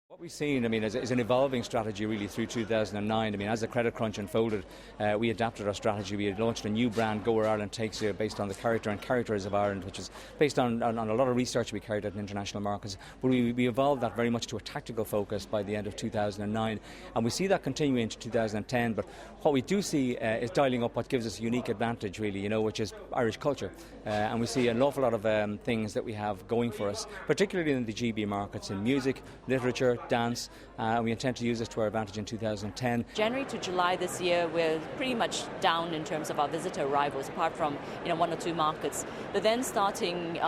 What we've seen, is an evolving strategy really through 2009. As the credit crunch unfolded, we adapted our strategy. We had launched a new brand, Go Where Ireland Takes You, based on the character and characters of Ireland, which is based on a lot of research we carried out in international markets. But we evolved that very much to a tactical focus by the end of 2009, and we see that continuing into 2010. But what we do see is dialing up what gives us a unique advantage, really, which is Irish culture. And we see an awful lot of things that we have going for us, particularly in the GB markets, in music, literature, dance, and we intend to use this to our advantage in 2010. January to July this year, we're pretty much down in terms of our visitor arrivals, apart from one or two markets. But then starting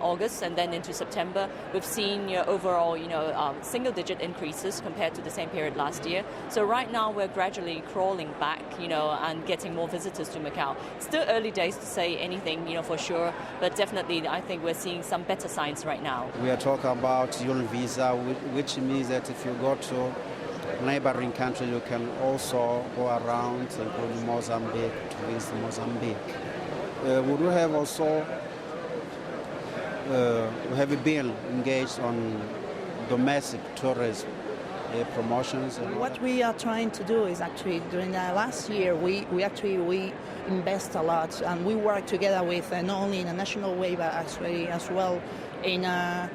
August and then into September, we've seen overall single-digit increases compared to the same period last year. So right now we're gradually crawling back, and getting more visitors to Macau. Still early days to say anything, for sure, but definitely I think we're seeing some better signs right now. We are talking about Yule visa, which means that if you go to neighboring country, you can also go around, including Mozambique, to visit Mozambique. We do have also we have been engaged on domestic tourism promotions. What we are trying to do is actually during the last year we invest a lot, and we work together with not only in a national way but actually as well in an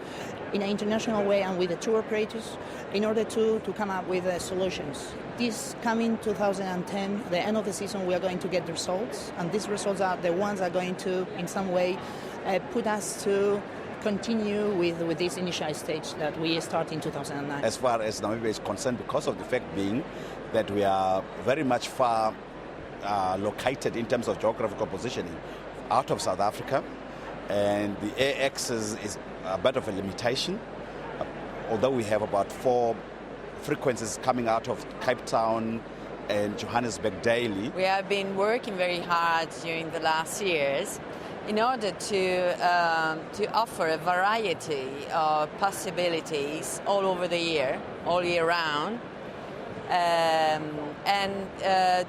international way and with the tour operators in order to come up with solutions. This coming 2010, the end of the season, we are going to get the results, and these results are the ones that are going to in some way put us to continue with this initial stage that we start in 2009. As far as Namibia is concerned, because of the fact being that we are very much far located in terms of geographical positioning out of South Africa, and the air access is a bit of a limitation, although we have about 4 frequencies coming out of Cape Town and Johannesburg daily. We have been working very hard during the last years in order to offer a variety of possibilities all over the year, all year round, and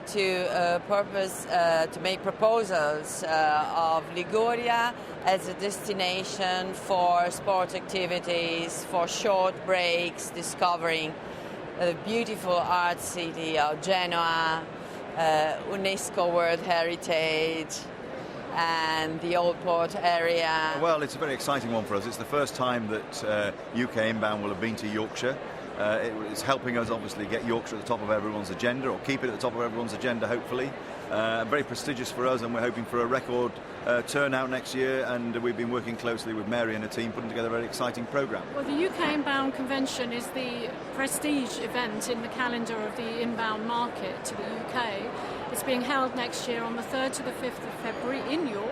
to make proposals of Liguria as a destination for sport activities, for short breaks, discovering the beautiful art city of Genoa, UNESCO World Heritage, and the Old Port area. Well, it's a very exciting one for us. It's the first time that UK Inbound will have been to Yorkshire. It's helping us obviously get Yorkshire at the top of everyone's agenda, or keep it at the top of everyone's agenda, hopefully. Very prestigious for us, and we're hoping for a record turnout next year, and we've been working closely with Mary and her team putting together a very exciting programme. Well, the UK Inbound Convention is the prestige event in the calendar of the inbound market to the UK. It's being held next year on the 3rd to the 5th of February in York.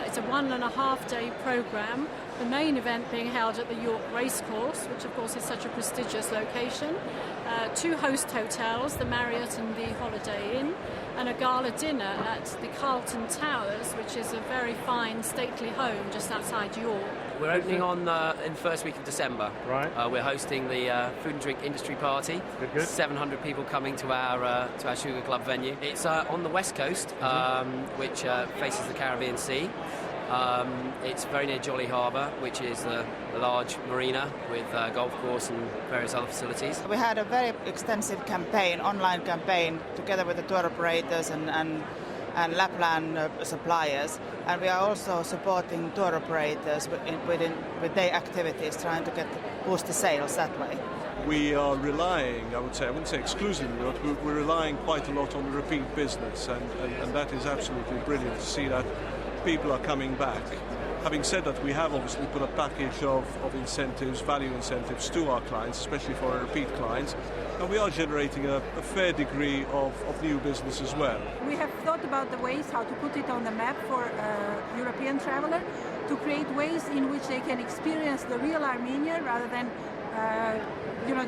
It's a 1.5-day programme, the main event being held at the York Racecourse, which of course is such a prestigious location, 2 host hotels, the Marriott and the Holiday Inn, and a gala dinner at the Carlton Towers, which is a very fine stately home just outside York. We're opening in the first week of December. Right. We're hosting the Food and Drink Industry Party. Good. 700 people coming to our Sugar Club venue. It's on the west coast, which faces the Caribbean Sea. It's very near Jolly Harbour, which is the large marina with golf course and various other facilities. We had a very extensive campaign, online campaign, together with the tour operators and Lapland suppliers, and we are also supporting tour operators with their activities, trying to boost the sales that way. We are relying, I wouldn't say exclusively, but we're relying quite a lot on the repeat business, and that is absolutely brilliant to see that people are coming back. Having said that, we have obviously put a package of incentives, value incentives to our clients, especially for our repeat clients, and we are generating a fair degree of new business as well. We have thought about the ways how to put it on the map for a European traveller, to create ways in which they can experience the real Armenia rather than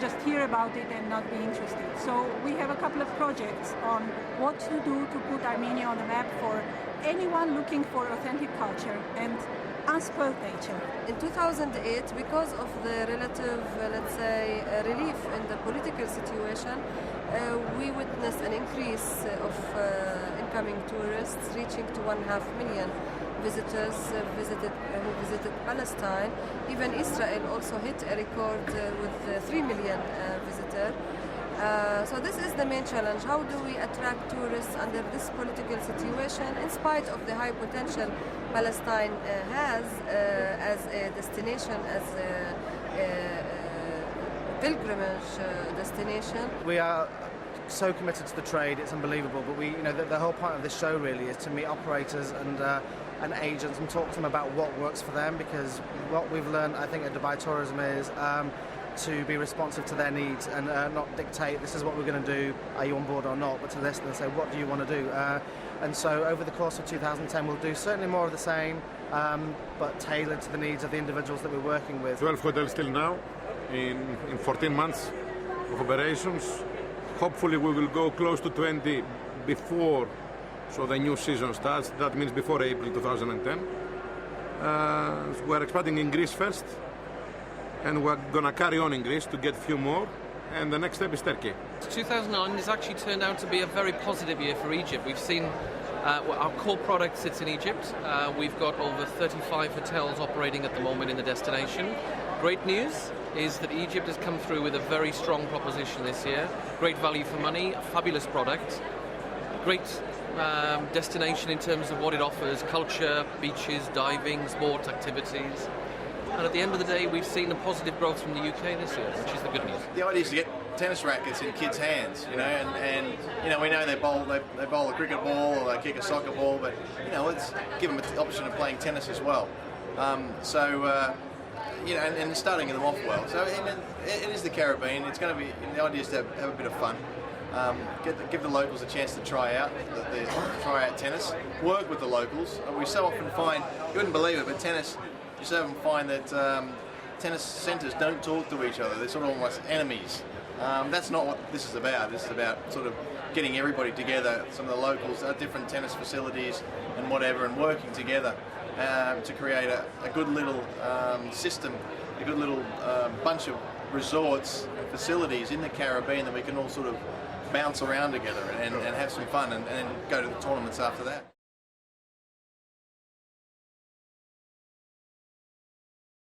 just hear about it and not be interested. So we have a couple of projects on what to do to put Armenia on the map for anyone looking for authentic culture and unspoiled nature. In 2008, because of the relative, relief in the political situation, we witnessed an increase of incoming tourists reaching to 1.5 million visitors who visited Palestine. Even Israel also hit a record with 3 million visitors. So this is the main challenge. How do we attract tourists under this political situation, in spite of the high potential Palestine has as a destination, as a pilgrimage destination? We are so committed to the trade, it's unbelievable. But the whole point of this show really is to meet operators and agents and talk to them about what works for them, because what we've learned, I think, at Dubai Tourism is to be responsive to their needs and not dictate this is what we're going to do, are you on board or not, but to listen and say what do you want to do. And so over the course of 2010 we'll do certainly more of the same, but tailored to the needs of the individuals that we're working with. 12 hotels till now in 14 months of operations. Hopefully we will go close to 20 before the new season starts. That means before April 2010. We're expanding in Greece first, and we're going to carry on in Greece to get a few more, and the next step is Turkey. 2009 has actually turned out to be a very positive year for Egypt. We've seen our core product sits in Egypt. We've got over 35 hotels operating at the moment in the destination. Great news is that Egypt has come through with a very strong proposition this year. Great value for money, a fabulous product, great destination in terms of what it offers: culture, beaches, diving, sport activities. And at the end of the day, we've seen a positive growth from the UK this year, which is the good news. The idea is to get tennis rackets in kids' hands, and we know they bowl a cricket ball or they kick a soccer ball, but let's give them the option of playing tennis as well. And starting them off well. So it is the Caribbean. It's going to be. The idea is to have a bit of fun. Give the locals a chance to try out tennis. Work with the locals. We so often find, you wouldn't believe it, but tennis. You so often find that tennis centres don't talk to each other. They're sort of almost enemies. That's not what this is about. This is about sort of getting everybody together, some of the locals at different tennis facilities and whatever, and working together to create a good little system, a good little bunch of resorts and facilities in the Caribbean that we can all sort of bounce around together and have some fun and then go to the tournaments after that.